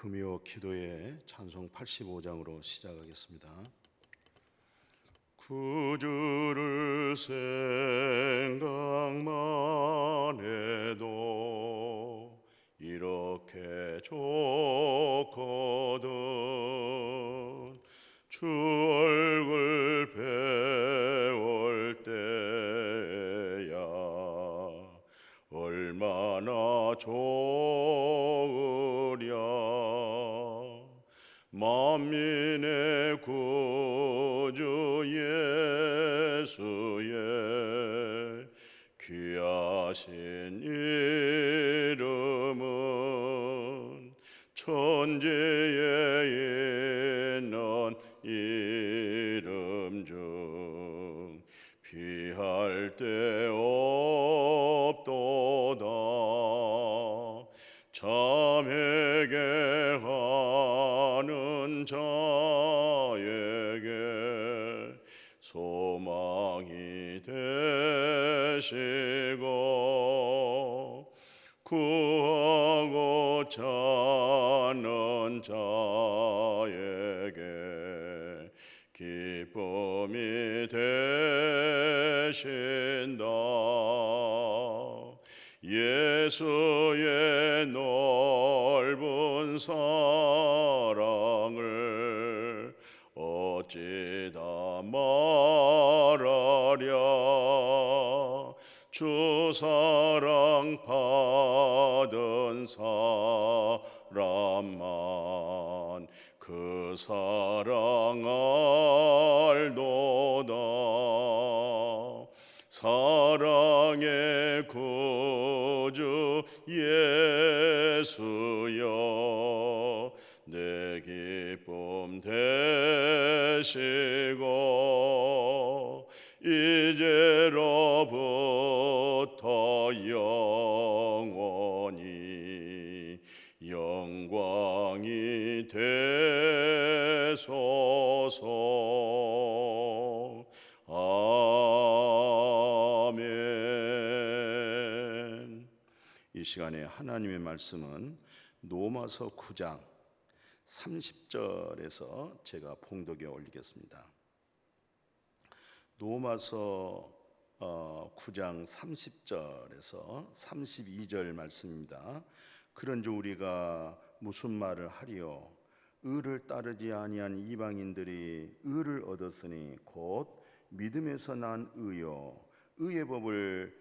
금요 기도의 찬송 85장으로 시작하겠습니다. 구주를 생각만 해도 이렇게 좋거든. 주 얼굴 배울 때야 얼마나 좋으랴. 만민의 구주 예수의 귀하신 이름은 천지에 있는 이름 중 비할 데 없도다. 참회개 하는 자에게 소망이 되시고 구하고자 하는 자에게 기쁨이 되신다. 예수의 넓은 사랑을 어찌 다 말하랴. 주 사랑 받은 사람만 그 사랑 알도다. 사랑의 구주 예수여 내 기쁨 되시고 이제로부터 영원히 영광이 되소서. 아멘. 이 시간에 하나님의 말씀은 로마서 9장 30절에서 제가 봉독에 올리겠습니다. 로마서 9장 30절에서 32절 말씀입니다. 그런즉 우리가 무슨 말을 하리요? 의를 따르지 아니한 이방인들이 의를 얻었으니 곧 믿음에서 난 의요. 의의 법을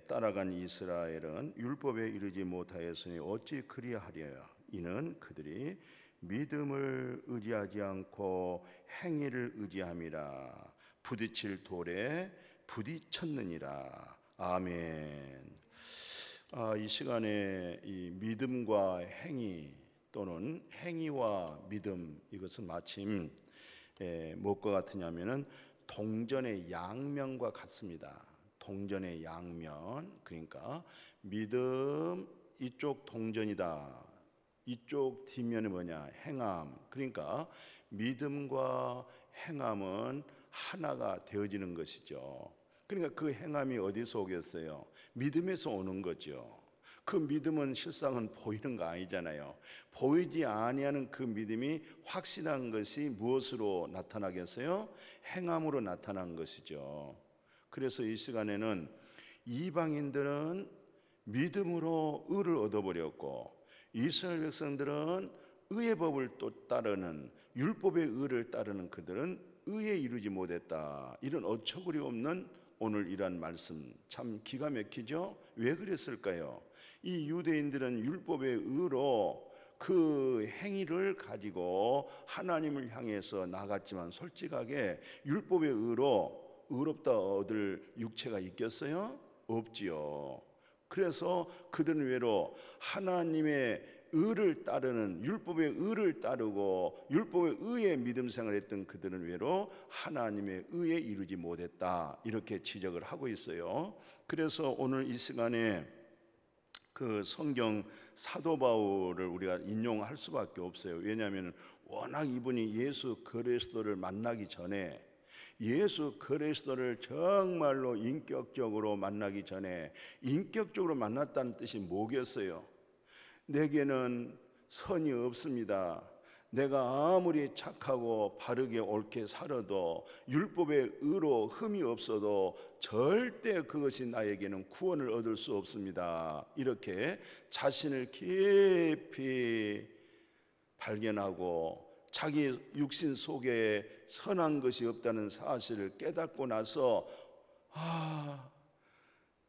따라간 이스라엘은 율법에 이르지 못하였으니 어찌 그리하랴. 이는 그들이 믿음을 의지하지 않고 행위를 의지함이라. 부딪힐 돌에 부딪혔느니라. 아멘. 이 시간에 이 믿음과 행위 또는 행위와 믿음, 이것은 마침 무엇과 같으냐면은 동전의 양면과 같습니다. 동전의 양면, 그러니까 믿음 이쪽 동전이다, 이쪽 뒷면이 뭐냐? 행함. 그러니까 믿음과 행함은 하나가 되어지는 것이죠. 그러니까 그 행함이 어디서 오겠어요? 믿음에서 오는 거죠. 그 믿음은 실상은 보이는 거 아니잖아요. 보이지 아니하는 그 믿음이 확신한 것이 무엇으로 나타나겠어요? 행함으로 나타난 것이죠. 그래서 이 시간에는 이방인들은 믿음으로 의를 얻어버렸고 이스라엘 백성들은 의의 법을 또 따르는, 율법의 의를 따르는 그들은 의에 이르지 못했다. 이런 어처구니 없는 오늘 이란 말씀 참 기가 막히죠? 왜 그랬을까요? 이 유대인들은 율법의 의로 그 행위를 가지고 하나님을 향해서 나갔지만 솔직하게 율법의 의로 의롭다 얻을 육체가 있겠어요? 없지요. 그래서 그들은 외로 하나님의 의를 따르는, 율법의 의를 따르고 율법의 의에 믿음 생활했던 그들은 외로 하나님의 의에 이르지 못했다, 이렇게 지적을 하고 있어요. 그래서 오늘 이 시간에 그 성경 사도 바울을 우리가 인용할 수밖에 없어요. 왜냐하면 워낙 이분이 예수 그리스도를 만나기 전에, 예수 그리스도를 정말로 인격적으로 만나기 전에, 인격적으로 만났다는 뜻이 뭐겠어요? 내게는 선이 없습니다. 내가 아무리 착하고 바르게 옳게 살아도 율법의 의로 흠이 없어도 절대 그것이 나에게는 구원을 얻을 수 없습니다. 이렇게 자신을 깊이 발견하고 자기 육신 속에 선한 것이 없다는 사실을 깨닫고 나서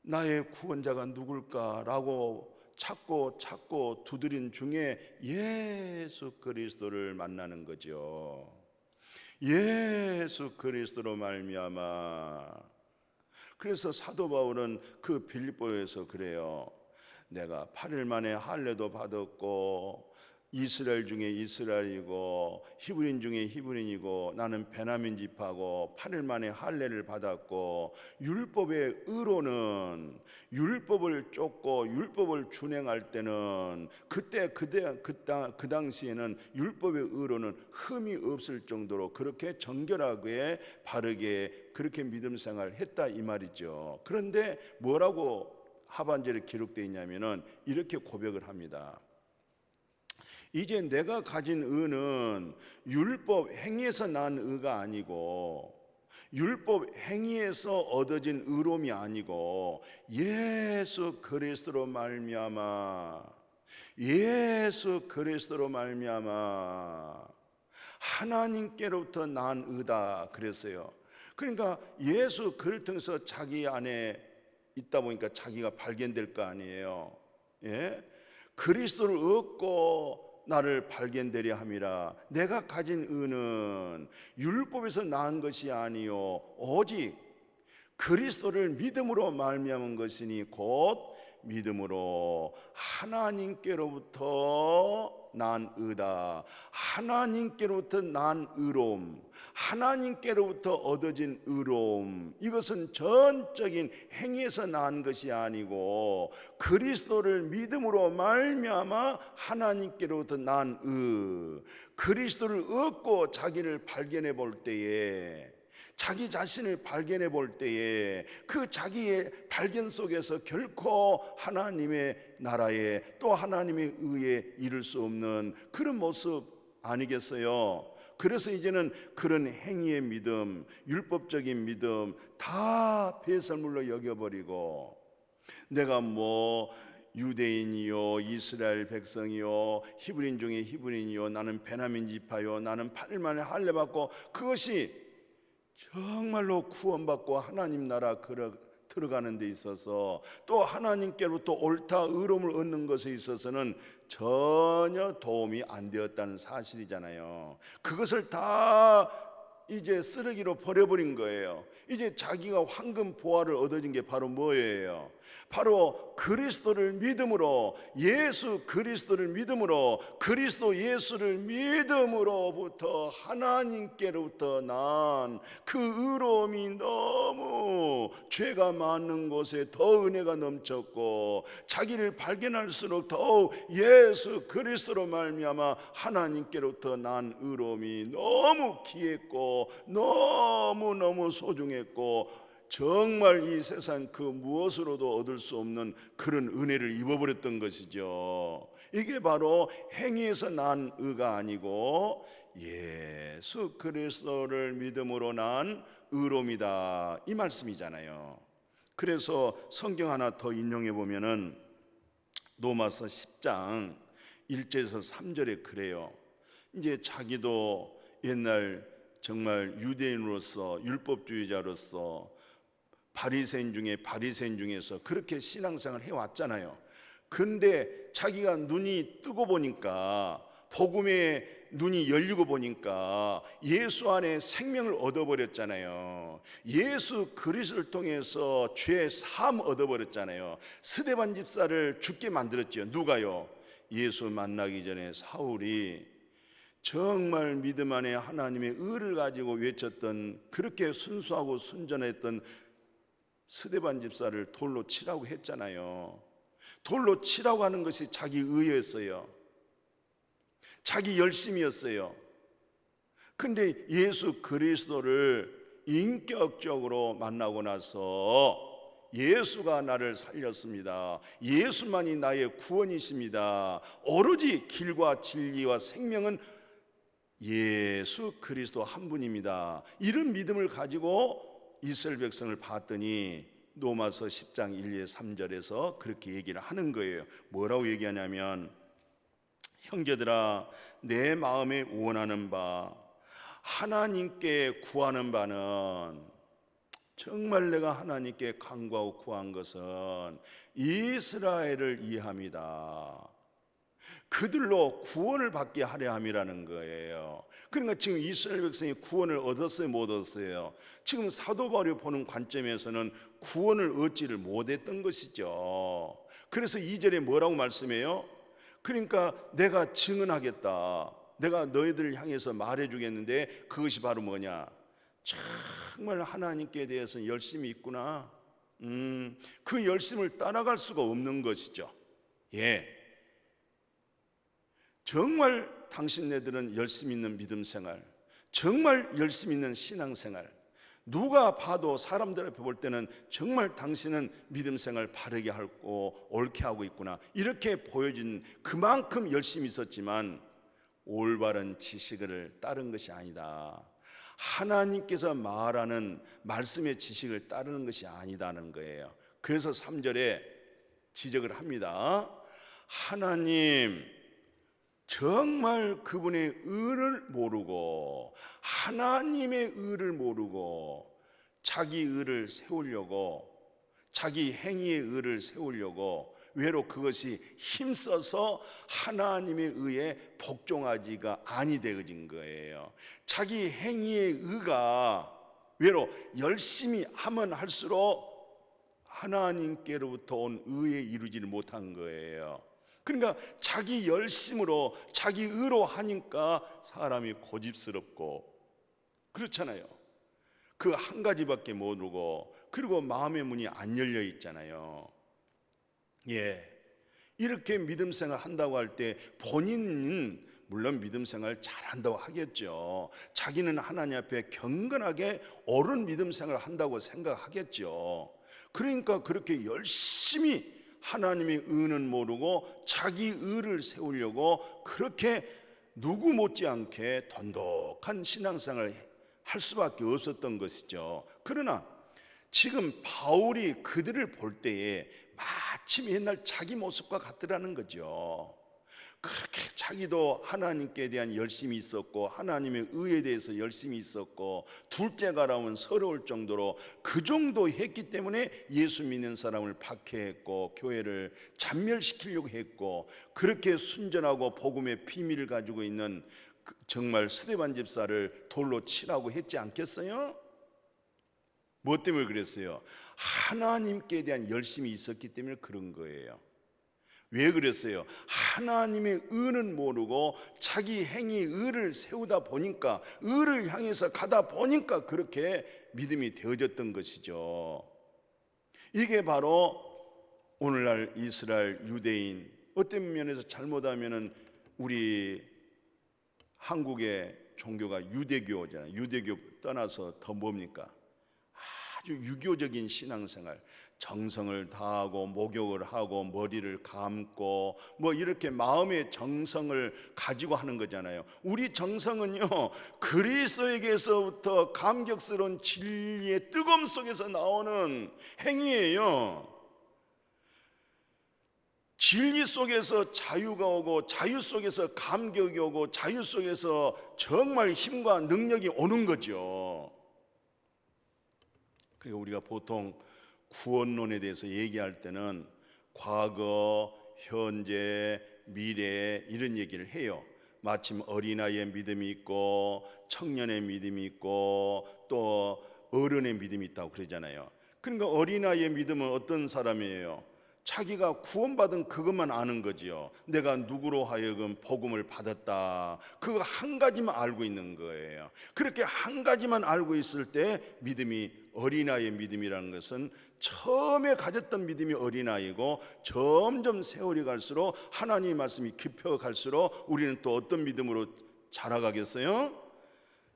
나의 구원자가 누굴까라고 찾고 두드린 중에 예수 그리스도를 만나는 거죠. 예수 그리스도로 말미암아. 그래서 사도 바울은 그 빌립보에서 그래요. 내가 8일 만에 할례도 받았고 이스라엘 중에 이스라엘이고 히브리인 중에 히브리인이고 나는 베냐민 지파고 8일 만에 할례를 받았고 율법의 의로는 율법을 쫓고 율법을 준행할 때는 그 당시에는 율법의 의로는 흠이 없을 정도로 그렇게 정결하게 바르게 그렇게 믿음 생활을 했다 이 말이죠. 그런데 뭐라고 하반절에 기록되어 있냐면은 이렇게 고백을 합니다. 이제 내가 가진 의는 율법 행위에서 난 의가 아니고 율법 행위에서 얻어진 의로움이 아니고 예수 그리스도로 말미암아 예수 그리스도로 말미암아 하나님께로부터 난 의다 그랬어요. 그러니까 예수 그를 통해서 자기 안에 있다 보니까 자기가 발견될 거 아니에요. 예? 그리스도를 얻고 나를 발견되려 함이라. 내가 가진 의는 율법에서 낳은 것이 아니요 오직 그리스도를 믿음으로 말미암은 것이니 곧 믿음으로 하나님께로부터 난 의다. 하나님께로부터 난 의로움, 하나님께로부터 얻어진 의로움, 이것은 전적인 행위에서 난 것이 아니고 그리스도를 믿음으로 말미암아 하나님께로부터 난 의. 그리스도를 얻고 자기를 발견해 볼 때에, 자기 자신을 발견해 볼 때에 그 자기의 발견 속에서 결코 하나님의 나라에 또 하나님의 의에 이를 수 없는 그런 모습 아니겠어요? 그래서 이제는 그런 행위의 믿음, 율법적인 믿음 다 배설물로 여겨버리고 내가 뭐 유대인이요 이스라엘 백성이요 히브리인 중에 히브리인이요 나는 베냐민 지파요 나는 8일 만에 할례 받고 그것이 정말로 구원받고 하나님 나라 들어가는 데 있어서 또 하나님께로부터 옳다 의로움을 얻는 것에 있어서는 전혀 도움이 안 되었다는 사실이잖아요. 그것을 다 이제 쓰레기로 버려버린 거예요. 이제 자기가 황금 보화를 얻어진 게 바로 뭐예요? 바로 그리스도를 믿음으로 예수 그리스도를 믿음으로 그리스도 예수를 믿음으로부터 하나님께로부터 난 그 의로움이 너무 죄가 많은 곳에 더 은혜가 넘쳤고 자기를 발견할수록 더욱 예수 그리스도로 말미암아 하나님께로부터 난 의로움이 너무 귀했고 너무너무 소중했고 정말 이 세상 그 무엇으로도 얻을 수 없는 그런 은혜를 입어버렸던 것이죠. 이게 바로 행위에서 난 의가 아니고 예수 그리스도를 믿음으로 난 의로움이다 이 말씀이잖아요. 그래서 성경 하나 더 인용해 보면은 로마서 10장 1절에서 3절에 그래요. 이제 자기도 옛날 정말 유대인으로서 율법주의자로서 바리새인 중에서 그렇게 신앙생활을 해왔잖아요. 근데 자기가 눈이 뜨고 보니까 복음에 눈이 열리고 보니까 예수 안에 생명을 얻어버렸잖아요. 예수 그리스도를 통해서 죄 사함 얻어버렸잖아요. 스데반 집사를 죽게 만들었죠. 누가요? 예수 만나기 전에 사울이 정말 믿음 안에 하나님의 의를 가지고 외쳤던 그렇게 순수하고 순전했던 스데반 집사를 돌로 치라고 했잖아요. 돌로 치라고 하는 것이 자기 의였어요. 자기 열심이었어요. 근데 예수 그리스도를 인격적으로 만나고 나서 예수가 나를 살렸습니다. 예수만이 나의 구원이십니다. 오로지 길과 진리와 생명은 예수 그리스도 한 분입니다. 이런 믿음을 가지고 이스라엘 백성을 봤더니 로마서 10장 1, 2, 3절에서 그렇게 얘기를 하는 거예요. 뭐라고 얘기하냐면, 형제들아, 내 마음에 원하는 바, 하나님께 구하는 바는, 정말 내가 하나님께 간구하고 구한 것은 이스라엘을 이해합니다. 그들로 구원을 받게 하려 함이라는 거예요. 그러니까 지금 이스라엘 백성이 구원을 얻었어요, 못 얻었어요? 지금 사도 바울이 보는 관점에서는 구원을 얻지를 못했던 것이죠. 그래서 2절에 뭐라고 말씀해요? 그러니까 내가 증언하겠다, 내가 너희들을 향해서 말해주겠는데, 그것이 바로 뭐냐? 정말 하나님께 대해서 열심이 있구나. 그 열심을 따라갈 수가 없는 것이죠. 정말 당신네들은 열심 있는 믿음 생활, 정말 열심 있는 신앙 생활, 누가 봐도 사람들 앞에 볼 때는 정말 당신은 믿음 생활 바르게 하고 옳게 하고 있구나, 이렇게 보여진, 그만큼 열심히 있었지만 올바른 지식을 따른 것이 아니다. 하나님께서 말하는 말씀의 지식을 따르는 것이 아니다는 거예요. 그래서 3절에 지적을 합니다. 하나님, 정말 그분의 의를 모르고, 하나님의 의를 모르고 자기 의를 세우려고, 자기 행위의 의를 세우려고 외로 그것이 힘써서 하나님의 의에 복종하지가 아니 되어진 거예요. 자기 행위의 의가 외로 열심히 하면 할수록 하나님께로부터 온 의에 이루지를 못한 거예요. 그러니까 자기 열심으로 자기 의로 하니까 사람이 고집스럽고 그렇잖아요. 그 한 가지밖에 모르고, 그리고 마음의 문이 안 열려 있잖아요. 이렇게 믿음 생활 한다고 할 때 본인은 물론 믿음 생활 잘한다고 하겠죠. 자기는 하나님 앞에 경건하게 옳은 믿음 생활 한다고 생각하겠죠. 그러니까 그렇게 열심히 하나님의 의는 모르고 자기 의를 세우려고 그렇게 누구 못지않게 돈독한 신앙생활을 할 수밖에 없었던 것이죠. 그러나 지금 바울이 그들을 볼 때에 마침 옛날 자기 모습과 같더라는 거죠. 그렇게 자기도 하나님께 대한 열심이 있었고, 하나님의 의에 대해서 열심이 있었고, 둘째가라면 서러울 정도로 그 정도 했기 때문에 예수 믿는 사람을 박해했고 교회를 잔멸시키려고 했고, 그렇게 순전하고 복음의 비밀을 가지고 있는 정말 스데반 집사를 돌로 치라고 했지 않겠어요? 뭐 때문에 그랬어요? 하나님께 대한 열심이 있었기 때문에 그런 거예요. 왜 그랬어요? 하나님의 의는 모르고 자기 행위 의를 세우다 보니까, 의를 향해서 가다 보니까 그렇게 믿음이 되어졌던 것이죠. 이게 바로 오늘날 이스라엘 유대인, 어떤 면에서 잘못하면은 우리 한국의 종교가 유대교잖아요. 유대교 떠나서 더 뭡니까? 아주 유교적인 신앙생활, 정성을 다하고 목욕을 하고 머리를 감고 뭐 이렇게 마음의 정성을 가지고 하는 거잖아요. 우리 정성은요, 그리스도에게서부터 감격스러운 진리의 뜨거움 속에서 나오는 행위예요. 진리 속에서 자유가 오고, 자유 속에서 감격이 오고, 자유 속에서 정말 힘과 능력이 오는 거죠. 그러니까 우리가 보통 구원론에 대해서 얘기할 때는 과거, 현재, 미래 이런 얘기를 해요. 마침 어린아이의 믿음이 있고 청년의 믿음이 있고 또 어른의 믿음이 있다고 그러잖아요. 그러니까 어린아이의 믿음은 어떤 사람이에요? 자기가 구원받은 그것만 아는 거지요. 내가 누구로 하여금 복음을 받았다, 그거 한 가지만 알고 있는 거예요. 그렇게 한 가지만 알고 있을 때 믿음이, 어린아이의 믿음이라는 것은 처음에 가졌던 믿음이 어린아이고, 점점 세월이 갈수록 하나님의 말씀이 깊어갈수록 우리는 또 어떤 믿음으로 자라가겠어요?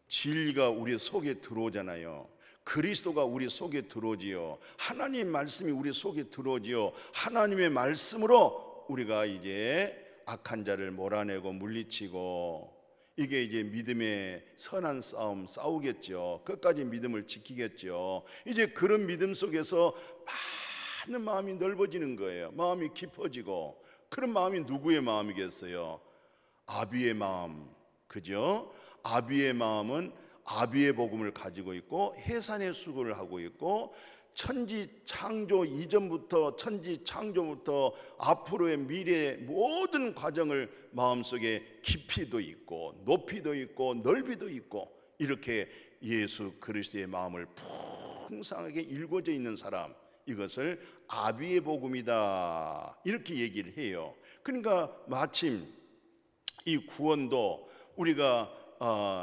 진리가 우리 속에 들어오잖아요. 그리스도가 우리 속에 들어오지요. 하나님의 말씀이 우리 속에 들어오지요. 하나님의 말씀으로 우리가 이제 악한 자를 몰아내고 물리치고, 이게 이제 믿음의 선한 싸움 싸우겠죠. 끝까지 믿음을 지키겠죠. 이제 그런 믿음 속에서 많은 마음이 넓어지는 거예요. 마음이 깊어지고. 그런 마음이 누구의 마음이겠어요? 아비의 마음, 그죠? 아비의 마음은 아비의 복음을 가지고 있고 해산의 수고를 하고 있고, 천지 창조 이전부터, 천지 창조부터 앞으로의 미래의 모든 과정을 마음속에 깊이도 있고 높이도 있고 넓이도 있고, 이렇게 예수 그리스도의 마음을 풍성하게 일궈져 있는 사람, 이것을 아비의 복음이다, 이렇게 얘기를 해요. 그러니까 마침 이 구원도 우리가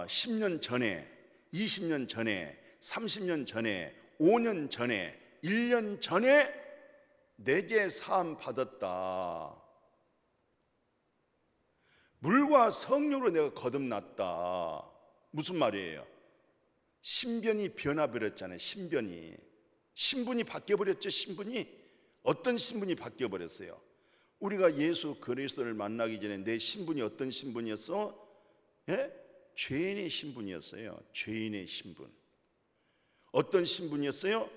10년 전에, 20년 전에, 30년 전에, 5년 전에, 1년 전에 내게 사함 받았다. 물과 성령으로 내가 거듭났다. 무슨 말이에요? 신변이 변화버렸잖아요. 신분이 바뀌어버렸죠. 신분이 어떤 신분이 바뀌어버렸어요? 우리가 예수 그리스도를 만나기 전에 내 신분이 어떤 신분이었어? 예? 죄인의 신분이었어요. 죄인의 신분. 어떤 신분이었어요?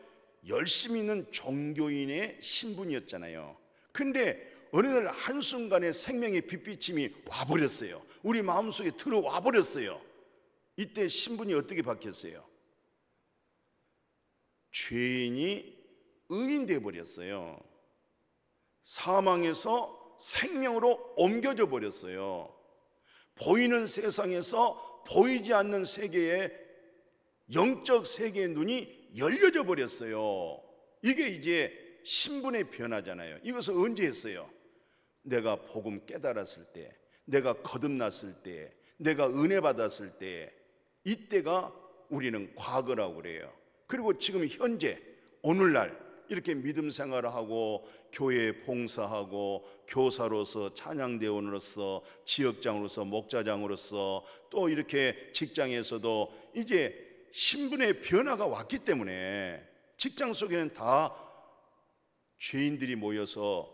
열심히 있는 종교인의 신분이었잖아요. 근데 어느 날 한순간에 생명의 빛비침이 와버렸어요. 우리 마음속에 들어와 버렸어요. 이때 신분이 어떻게 바뀌었어요? 죄인이 의인 되어 버렸어요. 사망에서 생명으로 옮겨져 버렸어요. 보이는 세상에서 보이지 않는 세계에, 영적 세계의 눈이 열려져 버렸어요. 이게 이제 신분의 변화잖아요. 이것을 언제 했어요? 내가 복음 깨달았을 때, 내가 거듭났을 때, 내가 은혜 받았을 때, 이때가 우리는 과거라고 그래요. 그리고 지금 현재 오늘날 이렇게 믿음 생활을 하고 교회에 봉사하고 교사로서, 찬양대원으로서, 지역장으로서, 목자장으로서, 또 이렇게 직장에서도 이제 신분의 변화가 왔기 때문에 직장 속에는 다 죄인들이 모여서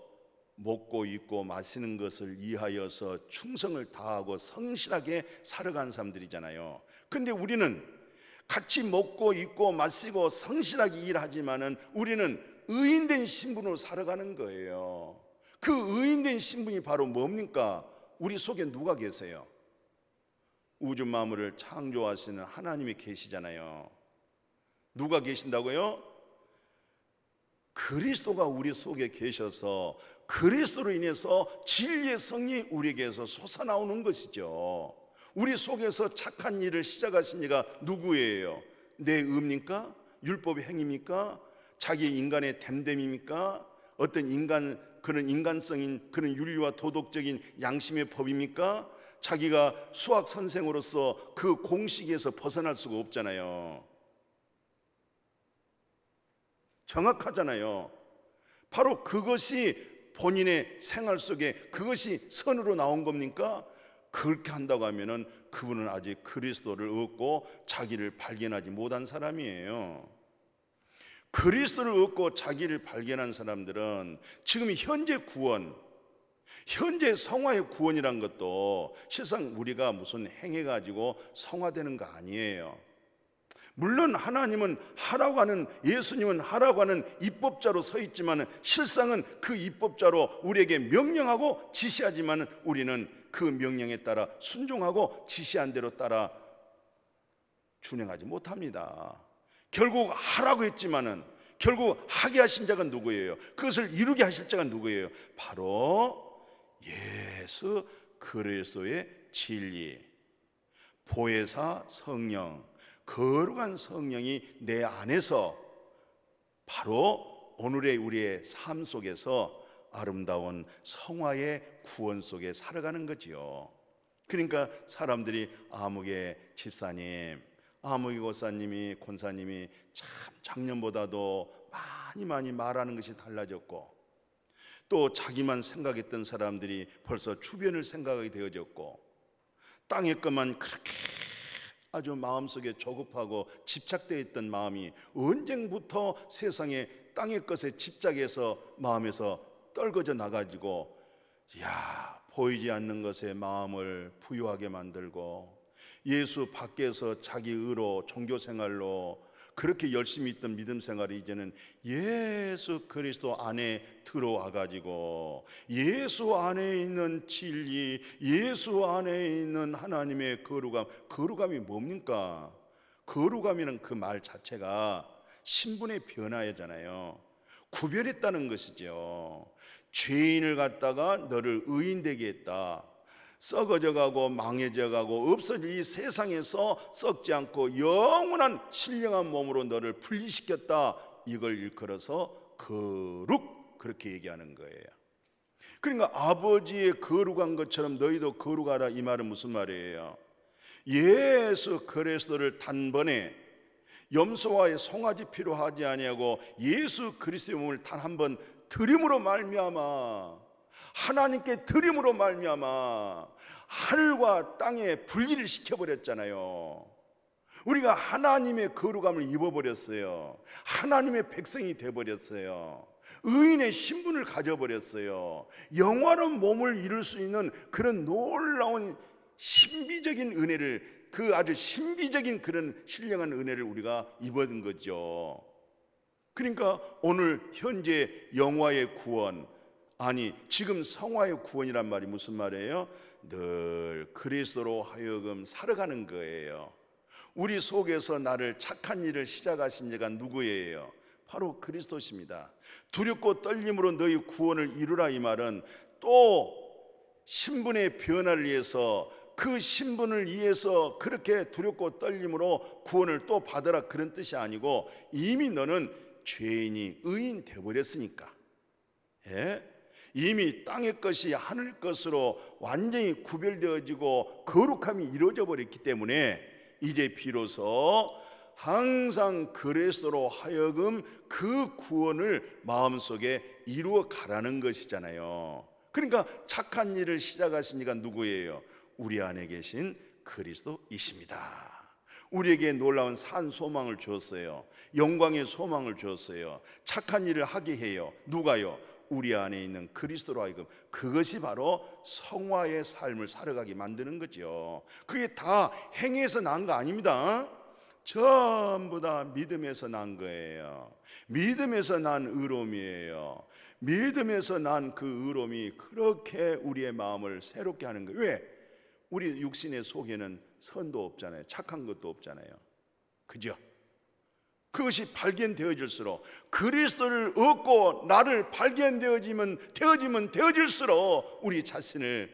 먹고 입고 마시는 것을 이하여서 충성을 다하고 성실하게 살아간 사람들이잖아요. 근데 우리는 같이 먹고 입고 마시고 성실하게 일하지만은 우리는 의인된 신분으로 살아가는 거예요. 그 의인된 신분이 바로 뭡니까? 우리 속에 누가 계세요? 우주 만물을 창조하시는 하나님이 계시잖아요. 누가 계신다고요? 그리스도가 우리 속에 계셔서 그리스도로 인해서 진리의 성이 우리에게서 솟아나오는 것이죠. 우리 속에서 착한 일을 시작하신 이가 누구예요? 내 의입니까? 율법의 행위입니까? 자기 인간의 됨됨입니까? 어떤 그런 인간성인 그런 윤리와 도덕적인 양심의 법입니까? 자기가 수학 선생으로서 그 공식에서 벗어날 수가 없잖아요. 정확하잖아요. 바로 그것이 본인의 생활 속에 그것이 선으로 나온 겁니까? 그렇게 한다고 하면은 그분은 아직 그리스도를 얻고 자기를 발견하지 못한 사람이에요. 그리스도를 얻고 자기를 발견한 사람들은 지금 현재 구원, 현재 성화의 구원이란 것도 실상 우리가 무슨 행해가지고 성화되는 거 아니에요. 물론 하나님은 하라고 하는, 예수님은 하라고 하는 입법자로 서 있지만 실상은 그 입법자로 우리에게 명령하고 지시하지만 우리는 그 명령에 따라 순종하고 지시한 대로 따라 준행하지 못합니다. 결국 하라고 했지만은 결국 하게 하신 자가 누구예요? 그것을 이루게 하실 자가 누구예요? 바로 예수 그리스도의 진리, 보혜사 성령, 거룩한 성령이 내 안에서 바로 오늘의 우리의 삶 속에서 아름다운 성화의 구원 속에 살아가는 거지요. 그러니까 사람들이 아무개 집사님, 아무개 고사님이, 권사님이 참 작년보다도 많이 말하는 것이 달라졌고, 또 자기만 생각했던 사람들이 벌써 주변을 생각하게 되어졌고, 땅의 것만 그렇게 아주 마음속에 조급하고 집착되어 있던 마음이 언젠부터 세상에 땅의 것에 집착해서 마음에서 떨궈져 나가지고 보이지 않는 것에 마음을 부유하게 만들고 예수 밖에서 자기 의로 종교생활로 그렇게 열심히 있던 믿음 생활이 이제는 예수 그리스도 안에 들어와 가지고 예수 안에 있는 진리, 예수 안에 있는 하나님의 거룩함. 거룩함이 뭡니까? 거룩함이란 그 말 자체가 신분의 변화잖아요. 구별했다는 것이죠. 죄인을 갖다가 너를 의인 되게 했다. 썩어져 가고 망해져 가고 없어질 이 세상에서 썩지 않고 영원한 신령한 몸으로 너를 분리시켰다. 이걸 일컬어서 거룩, 그렇게 얘기하는 거예요. 그러니까 아버지의 거룩한 것처럼 너희도 거룩하라, 이 말은 무슨 말이에요? 예수 그리스도를 단번에 염소와의 송아지 피로 하지 아니하고 예수 그리스도의 몸을 단 한 번 드림으로 말미암아, 하나님께 드림으로 말미암아 하늘과 땅의 분리를 시켜버렸잖아요. 우리가 하나님의 거룩함을 입어버렸어요. 하나님의 백성이 되어버렸어요. 의인의 신분을 가져버렸어요. 영원한 몸을 이룰 수 있는 그런 놀라운 신비적인 은혜를, 그 아주 신비적인 그런 신령한 은혜를 우리가 입은 거죠. 그러니까 오늘 현재 영화의 구원, 아니 지금 성화의 구원이란 말이 무슨 말이에요? 늘 그리스도로 하여금 살아가는 거예요. 우리 속에서 나를 착한 일을 시작하신 이가 누구예요? 바로 그리스도십니다. 두렵고 떨림으로 너희 구원을 이루라, 이 말은 또 신분의 변화를 위해서, 그 신분을 위해서 그렇게 두렵고 떨림으로 구원을 또 받으라, 그런 뜻이 아니고 이미 너는 죄인이 의인 되어버렸으니까, 이미 땅의 것이 하늘 것으로 완전히 구별되어지고 거룩함이 이루어져 버렸기 때문에 이제 비로소 항상 그리스도로 하여금 그 구원을 마음속에 이루어 가라는 것이잖아요. 그러니까 착한 일을 시작하신 이가 누구예요? 우리 안에 계신 그리스도이십니다. 우리에게 놀라운 산 소망을 주었어요. 영광의 소망을 주었어요. 착한 일을 하게 해요. 누가요? 우리 안에 있는 그리스도로 하여금. 그것이 바로 성화의 삶을 살아가게 만드는 거죠. 그게 다 행위에서 난 거 아닙니다. 전부 다 믿음에서 난 거예요. 믿음에서 난 의로움이에요. 믿음에서 난 그 의로움이 그렇게 우리의 마음을 새롭게 하는 거예요. 왜? 우리 육신의 속에는 선도 없잖아요. 착한 것도 없잖아요. 그죠? 그것이 발견되어질수록, 그리스도를 얻고 나를 되어질수록 우리 자신을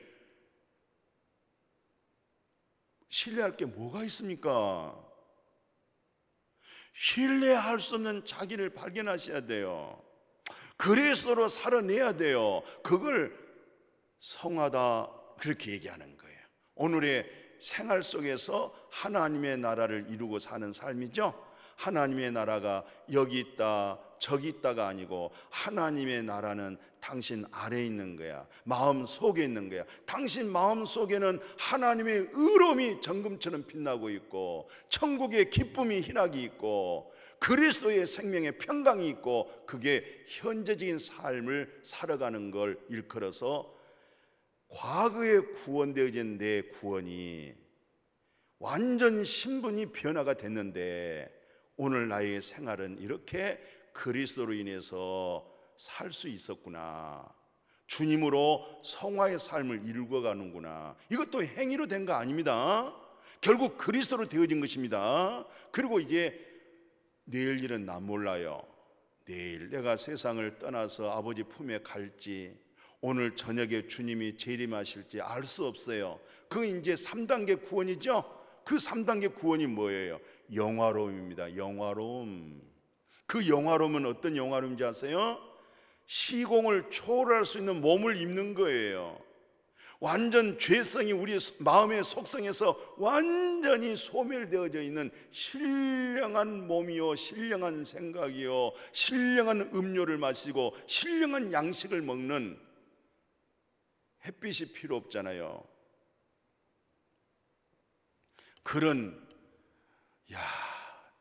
신뢰할 게 뭐가 있습니까? 신뢰할 수 없는 자기를 발견하셔야 돼요. 그리스도로 살아내야 돼요. 그걸 성하다, 그렇게 얘기하는 거예요. 오늘의 생활 속에서 하나님의 나라를 이루고 사는 삶이죠. 하나님의 나라가 여기 있다 저기 있다가 아니고 하나님의 나라는 당신 아래에 있는 거야. 마음 속에 있는 거야. 당신 마음 속에는 하나님의 의로움이 정금처럼 빛나고 있고, 천국의 기쁨이 희락이 있고, 그리스도의 생명의 평강이 있고, 그게 현재적인 삶을 살아가는 걸 일컬어서 과거에 구원되어진 내 구원이 완전 신분이 변화가 됐는데 오늘 나의 생활은 이렇게 그리스도로 인해서 살 수 있었구나. 주님으로 성화의 삶을 이루어가는구나. 이것도 행위로 된 거 아닙니다. 결국 그리스도로 되어진 것입니다. 그리고 이제 내일 일은 난 몰라요. 내일 내가 세상을 떠나서 아버지 품에 갈지, 오늘 저녁에 주님이 재림하실지 알 수 없어요. 그 이제 3단계 구원이죠. 그 3단계 구원이 뭐예요? 영화로움입니다. 영화로움. 그 영화로움은 어떤 영화로움인지 아세요? 시공을 초월할 수 있는 몸을 입는 거예요. 완전 죄성이 우리 마음의 속성에서 완전히 소멸되어져 있는 신령한 몸이요, 신령한 생각이요, 신령한 음료를 마시고 신령한 양식을 먹는, 햇빛이 필요 없잖아요. 그런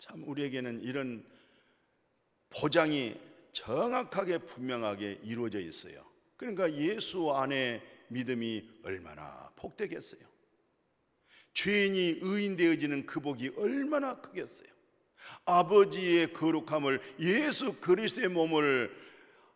참 우리에게는 이런 보장이 정확하게 분명하게 이루어져 있어요. 그러니까 예수 안에 믿음이 얼마나 복되겠어요. 죄인이 의인 되어지는 그 복이 얼마나 크겠어요. 아버지의 거룩함을, 예수 그리스도의 몸을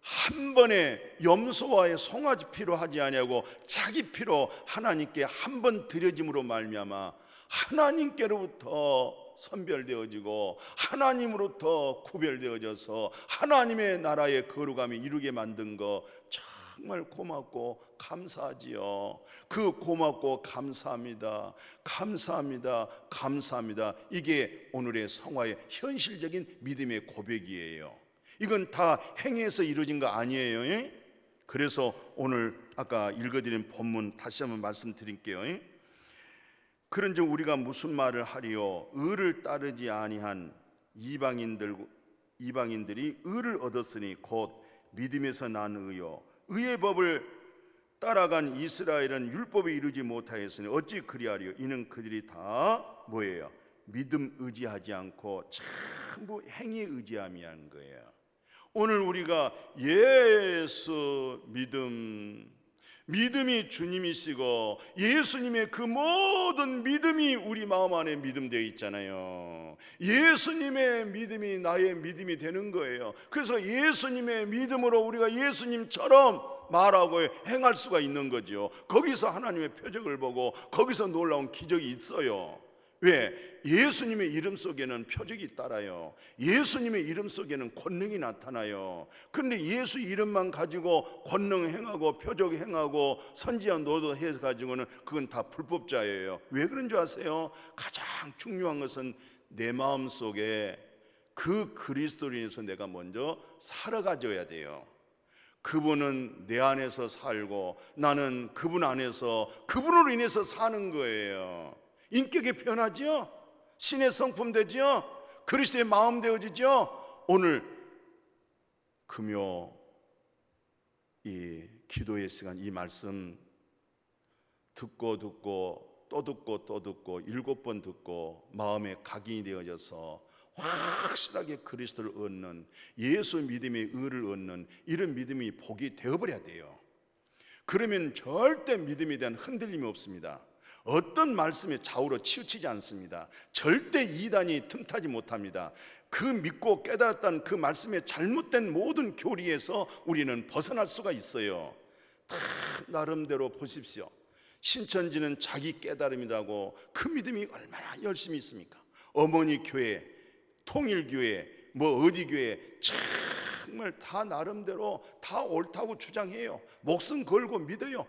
한 번에 염소와의 송아지 피로 하지 아니하고 자기 피로 하나님께 한 번 드려짐으로 말미암아 하나님께로부터 선별되어지고 하나님으로부터 구별되어져서 하나님의 나라의 거룩함이 이루게 만든 거 정말 고맙고 감사하지요. 그 고맙고 감사합니다, 감사합니다, 감사합니다. 이게 오늘의 성화의 현실적인 믿음의 고백이에요. 이건 다 행위에서 이루어진 거 아니에요. 그래서 오늘 아까 읽어드린 본문 다시 한번 말씀드릴게요. 그런즉 우리가 무슨 말을 하리요? 의를 따르지 아니한 이방인들이 의를 얻었으니 곧 믿음에서 난 의요, 의의 법을 따라간 이스라엘은 율법에 이르지 못하였으니 어찌 그리하리요? 이는 그들이 다 뭐예요? 믿음 의지하지 않고 전부 행위에 의지함이한 거예요. 오늘 우리가 예수 믿음이 주님이시고 예수님의 그 모든 믿음이 우리 마음 안에 믿음 되어 있잖아요. 예수님의 믿음이 나의 믿음이 되는 거예요. 그래서 예수님의 믿음으로 우리가 예수님처럼 말하고 행할 수가 있는 거죠. 거기서 하나님의 표적을 보고 거기서 놀라운 기적이 있어요. 왜? 예수님의 이름 속에는 표적이 따라요. 예수님의 이름 속에는 권능이 나타나요. 그런데 예수 이름만 가지고 권능 행하고 표적 행하고 선지자 노도 해가지고는 그건 다 불법자예요. 왜 그런 줄 아세요? 가장 중요한 것은 내 마음 속에 그 그리스도로 인해서 내가 먼저 살아가져야 돼요. 그분은 내 안에서 살고 나는 그분 안에서 그분으로 인해서 사는 거예요. 인격이 변하지요. 신의 성품 되지요. 그리스도의 마음 되어지죠. 오늘 금요 이 기도의 시간, 이 말씀 듣고 또 듣고 7번 듣고 마음에 각인이 되어져서 확실하게 그리스도를 얻는, 예수 믿음의 의를 얻는 이런 믿음이 복이 되어버려야 돼요. 그러면 절대 믿음에 대한 흔들림이 없습니다. 어떤 말씀에 좌우로 치우치지 않습니다. 절대 이단이 틈타지 못합니다. 그 믿고 깨달았다는 그 말씀의 잘못된 모든 교리에서 우리는 벗어날 수가 있어요. 다 나름대로 보십시오. 신천지는 자기 깨달음이라고 그 믿음이 얼마나 열심히 있습니까? 어머니 교회, 통일교회, 어디 교회 정말 다 나름대로 다 옳다고 주장해요. 목숨 걸고 믿어요.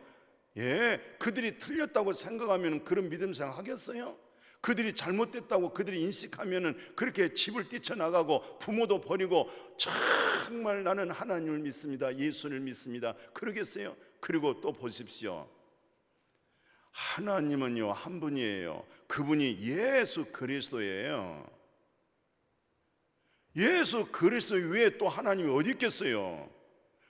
그들이 틀렸다고 생각하면 그런 믿음 생활 하겠어요? 그들이 잘못됐다고 그들이 인식하면 그렇게 집을 뛰쳐나가고 부모도 버리고 정말 나는 하나님을 믿습니다, 예수를 믿습니다 그러겠어요? 그리고 또 보십시오. 하나님은요 한 분이에요. 그분이 예수 그리스도예요. 예수 그리스도 외에 또 하나님이 어디 있겠어요?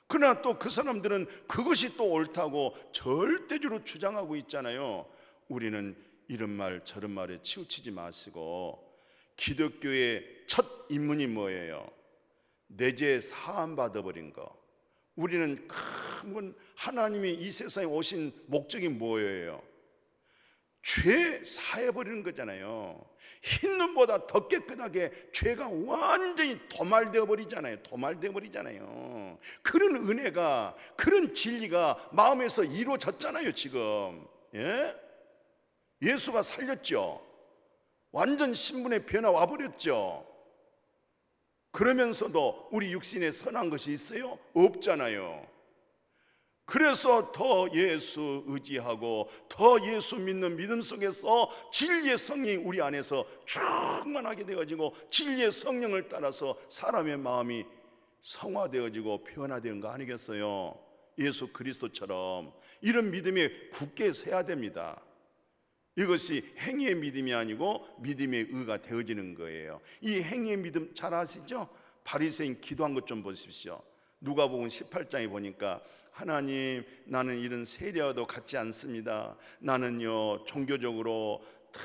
그러나 또 그 사람들은 그것이 또 옳다고 절대적으로 주장하고 있잖아요. 우리는 이런 말 저런 말에 치우치지 마시고, 기독교의 첫 입문이 뭐예요? 내 죄 사함 받아버린 거. 우리는 큰 하나님이 이 세상에 오신 목적이 뭐예요? 죄 사해버리는 거잖아요. 흰 눈보다 더 깨끗하게 죄가 완전히 도말되어 버리잖아요. 그런 은혜가, 그런 진리가 마음에서 이루어졌잖아요 지금. 예수가 살렸죠. 완전 신분의 변화 와버렸죠. 그러면서도 우리 육신에 선한 것이 있어요? 없잖아요. 그래서 더 예수 의지하고 더 예수 믿는 믿음 속에서 진리의 성령이 우리 안에서 충만하게 되어지고 진리의 성령을 따라서 사람의 마음이 성화되어지고 변화되는 거 아니겠어요? 예수 그리스도처럼 이런 믿음에 굳게 서야 됩니다. 이것이 행위의 믿음이 아니고 믿음의 의가 되어지는 거예요. 이 행위의 믿음 잘 아시죠? 바리새인 기도한 것 좀 보십시오. 누가복음 18장에 보니까 하나님, 나는 이런 세례와도 같지 않습니다. 나는요 종교적으로 다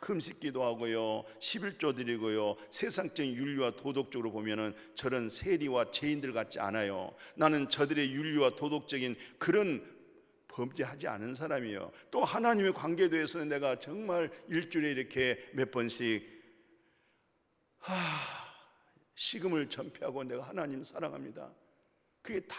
금식기도 하고요, 11조 드리고요, 세상적인 윤리와 도덕적으로 보면은 저런 세리와 죄인들 같지 않아요. 나는 저들의 윤리와 도덕적인 그런 범죄하지 않은 사람이에요. 또 하나님의 관계에 대해서는 내가 정말 일주일에 이렇게 몇 번씩 식음을 전폐하고 내가 하나님 사랑합니다. 그게 다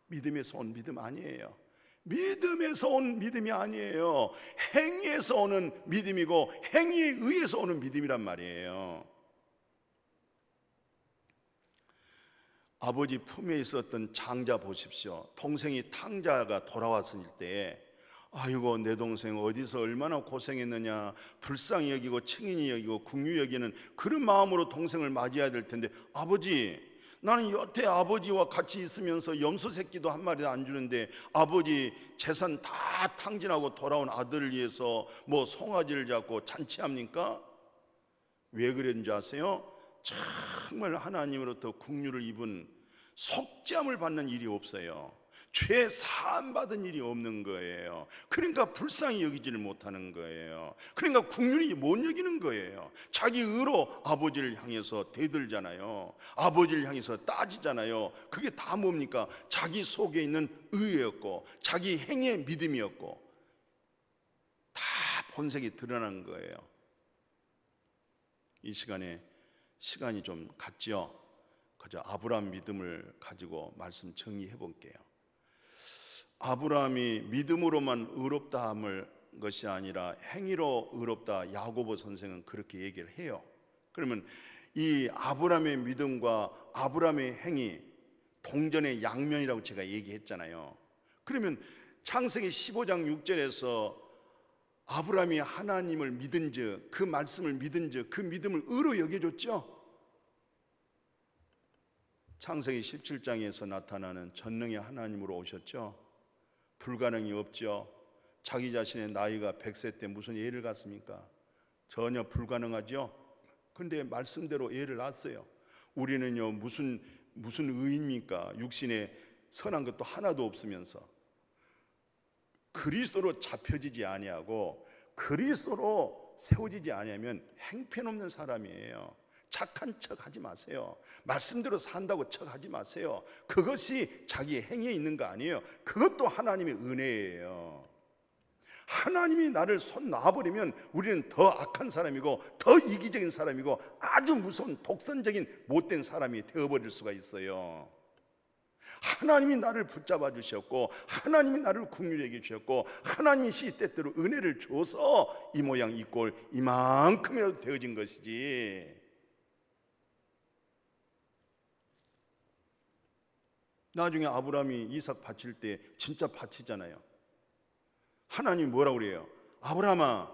믿음에서 온 믿음 아니에요. 믿음에서 온 믿음이 아니에요. 행위에서 오는 믿음이고 행위에 의해서 오는 믿음이란 말이에요. 아버지 품에 있었던 장자 보십시오. 동생이 탕자가 돌아왔을 때 아이고 내 동생 어디서 얼마나 고생했느냐, 불쌍히 여기고 칭인이 여기고 국유 여기는 그런 마음으로 동생을 맞이해야 될 텐데, 아버지 나는 여태 아버지와 같이 있으면서 염소 새끼도 한 마리도 안 주는데 아버지 재산 다 탕진하고 돌아온 아들을 위해서 뭐 송아지를 잡고 잔치합니까? 왜 그랬는지 아세요? 정말 하나님으로부터 국유를 입은 속죄함을 받는 일이 없어요. 죄 사함 받은 일이 없는 거예요. 그러니까 불쌍히 여기지를 못하는 거예요. 그러니까 국률이 못 여기는 거예요. 자기 의로 아버지를 향해서 대들잖아요. 아버지를 향해서 따지잖아요. 그게 다 뭡니까? 자기 속에 있는 의였고 자기 행의 믿음이었고 다 본색이 드러난 거예요. 이 시간에 시간이 좀 갔죠. 그저 아브라함 믿음을 가지고 말씀 정리해 볼게요. 아브라함이 믿음으로만 의롭다 함을 것이 아니라 행위로 의롭다, 야고보 선생은 그렇게 얘기를 해요. 그러면 이 아브라함의 믿음과 아브라함의 행위 동전의 양면이라고 제가 얘기했잖아요. 그러면 창세기 15장 6절에서 아브라함이 하나님을 믿은즉, 그 말씀을 믿은즉 그 믿음을 의로 여겨줬죠. 창세기 17장에서 나타나는 전능의 하나님으로 오셨죠. 불가능이 없죠. 자기 자신의 나이가 100세 때 무슨 예를 갖습니까? 전혀 불가능하죠. 근데 말씀대로 예를 낳았어요. 우리는요 무슨 의입니까? 육신에 선한 것도 하나도 없으면서 그리스도로 잡혀지지 아니하고 그리스도로 세워지지 아니하면 행편없는 사람이에요. 착한 척 하지 마세요. 말씀대로 산다고 척 하지 마세요. 그것이 자기의 행위에 있는 거 아니에요. 그것도 하나님의 은혜예요. 하나님이 나를 손 놔버리면 우리는 더 악한 사람이고 더 이기적인 사람이고 아주 무서운 독선적인 못된 사람이 되어버릴 수가 있어요. 하나님이 나를 붙잡아 주셨고 하나님이 나를 긍휼히 주셨고 하나님이 시때때로 은혜를 줘서 이 모양 이 꼴 이만큼이라도 되어진 것이지. 나중에 아브라함이 이삭 바칠 때 진짜 바치잖아요. 하나님이 뭐라고 그래요? 아브라함아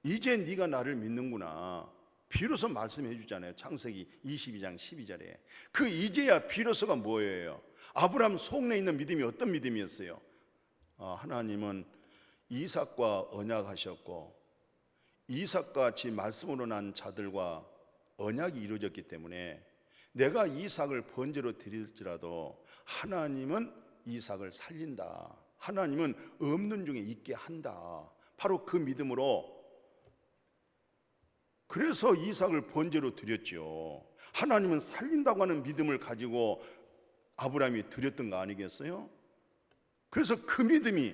이제 네가 나를 믿는구나. 비로소 말씀해 주잖아요. 창세기 22장 12절에 그 이제야 비로소가 뭐예요? 아브라함 속내에 있는 믿음이 어떤 믿음이었어요? 하나님은 이삭과 언약하셨고 이삭과 같이 말씀으로 난 자들과 언약이 이루어졌기 때문에 내가 이삭을 번제로 드릴지라도 하나님은 이삭을 살린다. 하나님은 없는 중에 있게 한다. 바로 그 믿음으로 그래서 이삭을 번제로 드렸죠. 하나님은 살린다고 하는 믿음을 가지고 아브라함이 드렸던 거 아니겠어요? 그래서 그 믿음이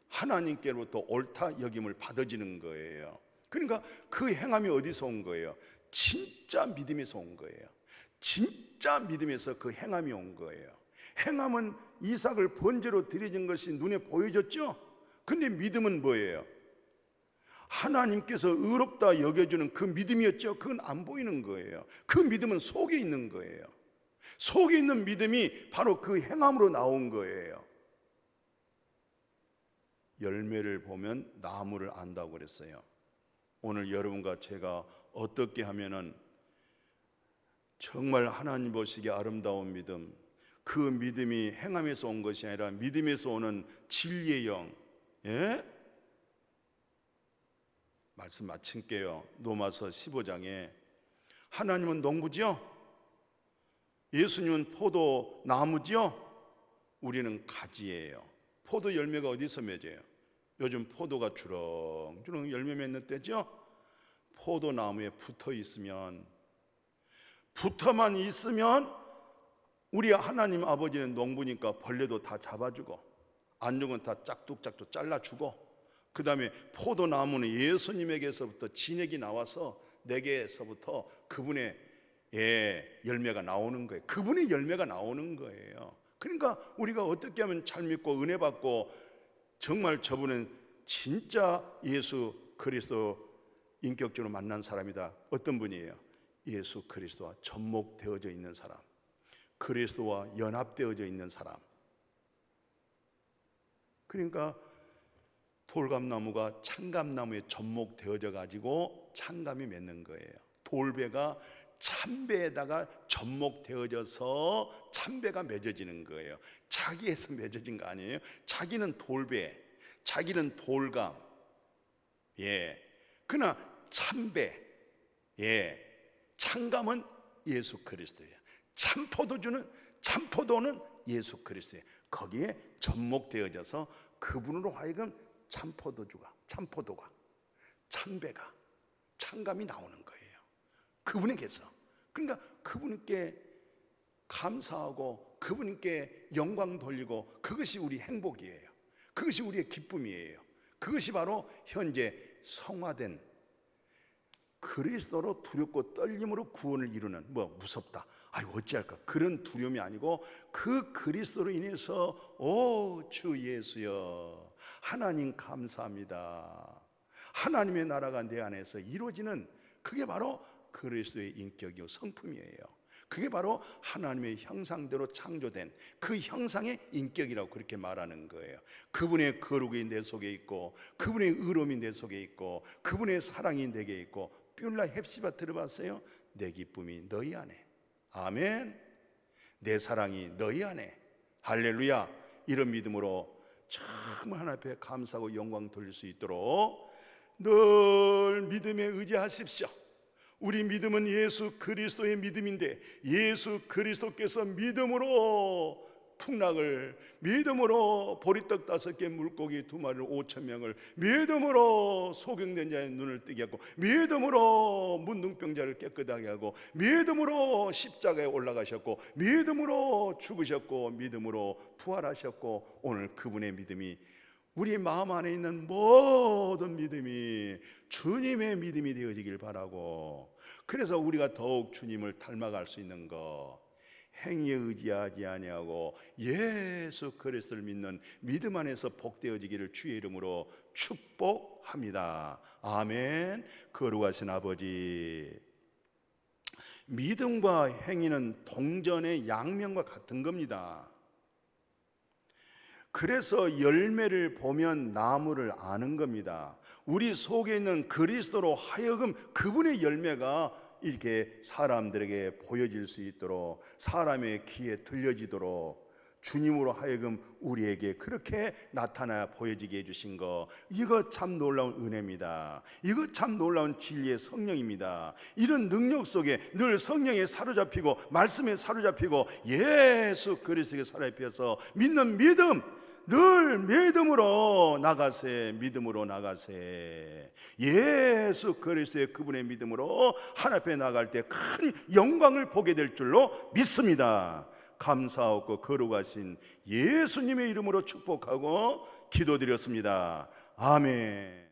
하나님께로부터 옳다 여김을 받아지는 거예요. 그러니까 그 행함이 어디서 온 거예요? 진짜 믿음에서 온 거예요. 진짜 믿음에서 그 행함이 온 거예요. 행함은 이삭을 번제로 드려진 것이 눈에 보여졌죠. 근데 믿음은 뭐예요? 하나님께서 의롭다 여겨주는 그 믿음이었죠. 그건 안 보이는 거예요. 그 믿음은 속에 있는 거예요. 속에 있는 믿음이 바로 그 행함으로 나온 거예요. 열매를 보면 나무를 안다고 그랬어요. 오늘 여러분과 제가 어떻게 하면은 정말 하나님 보시기에 아름다운 믿음, 그 믿음이 행함에서 온 것이 아니라 믿음에서 오는 진리의 영. 말씀 마칠게요. 로마서 15장에 하나님은 농부지요, 예수님은 포도나무지요, 우리는 가지예요. 포도 열매가 어디서 맺어요? 요즘 포도가 주렁주렁 열매 맺는 때죠. 포도나무에 붙어만 있으면 우리 하나님 아버지는 농부니까 벌레도 다 잡아주고 안쪽은 다 짝뚝짝뚝 잘라주고, 그 다음에 포도나무는 예수님에게서부터 진액이 나와서 내게서부터 그분의 열매가 나오는 거예요. 그분의 열매가 나오는 거예요. 그러니까 우리가 어떻게 하면 잘 믿고 은혜 받고, 정말 저분은 진짜 예수 그리스도 인격적으로 만난 사람이다. 어떤 분이에요? 예수 그리스도와 접목되어져 있는 사람, 그리스도와 연합되어져 있는 사람. 그러니까 돌감나무가 참감나무에 접목되어져 가지고 참감이 맺는 거예요. 돌배가 참배에다가 접목되어져서 참배가 맺어지는 거예요. 자기에서 맺어진 거 아니에요. 자기는 돌배, 자기는 돌감, 그러나 참배, 참감은 예수 그리스도예요. 참포도는 예수 그리스도예요. 거기에 접목되어져서 그분으로 하여금 참포도가, 참배가, 참감이 나오는 거예요. 그분에게서. 그러니까 그분께 감사하고 그분께 영광 돌리고, 그것이 우리 행복이에요. 그것이 우리의 기쁨이에요. 그것이 바로 현재 성화된 그리스도로 두렵고 떨림으로 구원을 이루는, 무섭다, 아유 어찌할까, 그런 두려움이 아니고 그 그리스도로 인해서 주 예수여 하나님 감사합니다, 하나님의 나라가 내 안에서 이루어지는, 그게 바로 그리스도의 인격이요 성품이에요. 그게 바로 하나님의 형상대로 창조된 그 형상의 인격이라고 그렇게 말하는 거예요. 그분의 거룩이 내 속에 있고, 그분의 의로움이 내 속에 있고, 그분의 사랑이 내게 있고. 뷸라 헵시바 들어봤어요? 내 기쁨이 너희 안에, 아멘. 내 사랑이 너희 안에, 할렐루야. 이런 믿음으로 정말 하나님 앞에 감사하고 영광 돌릴 수 있도록 늘 믿음에 의지하십시오. 우리 믿음은 예수 그리스도의 믿음인데, 예수 그리스도께서 믿음으로 풍락을, 믿음으로 보리떡 5개 물고기 2마리를 5,000명을, 믿음으로 소경된 자의 눈을 뜨게 하고, 믿음으로 문둥병자를 깨끗하게 하고, 믿음으로 십자가에 올라가셨고, 믿음으로 죽으셨고, 믿음으로 부활하셨고, 오늘 그분의 믿음이, 우리 마음 안에 있는 모든 믿음이 주님의 믿음이 되어지길 바라고, 그래서 우리가 더욱 주님을 닮아갈 수 있는 것, 행위에 의지하지 아니하고 예수 그리스도를 믿는 믿음 안에서 복되어지기를 주의 이름으로 축복합니다. 아멘. 거룩하신 아버지, 믿음과 행위는 동전의 양면과 같은 겁니다. 그래서 열매를 보면 나무를 아는 겁니다. 우리 속에 있는 그리스도로 하여금 그분의 열매가 이렇게 사람들에게 보여질 수 있도록, 사람의 귀에 들려지도록 주님으로 하여금 우리에게 그렇게 나타나 보여지게 해주신 거, 이거 참 놀라운 은혜입니다. 이거 참 놀라운 진리의 성령입니다. 이런 능력 속에 늘 성령에 사로잡히고 말씀에 사로잡히고 예수 그리스도에 사로잡혀서 믿는 믿음, 늘 믿음으로 나가세, 믿음으로 나가세. 예수 그리스도의 그분의 믿음으로 하나님 앞에 나갈 때 큰 영광을 보게 될 줄로 믿습니다. 감사하고 거룩하신 예수님의 이름으로 축복하고 기도드렸습니다. 아멘.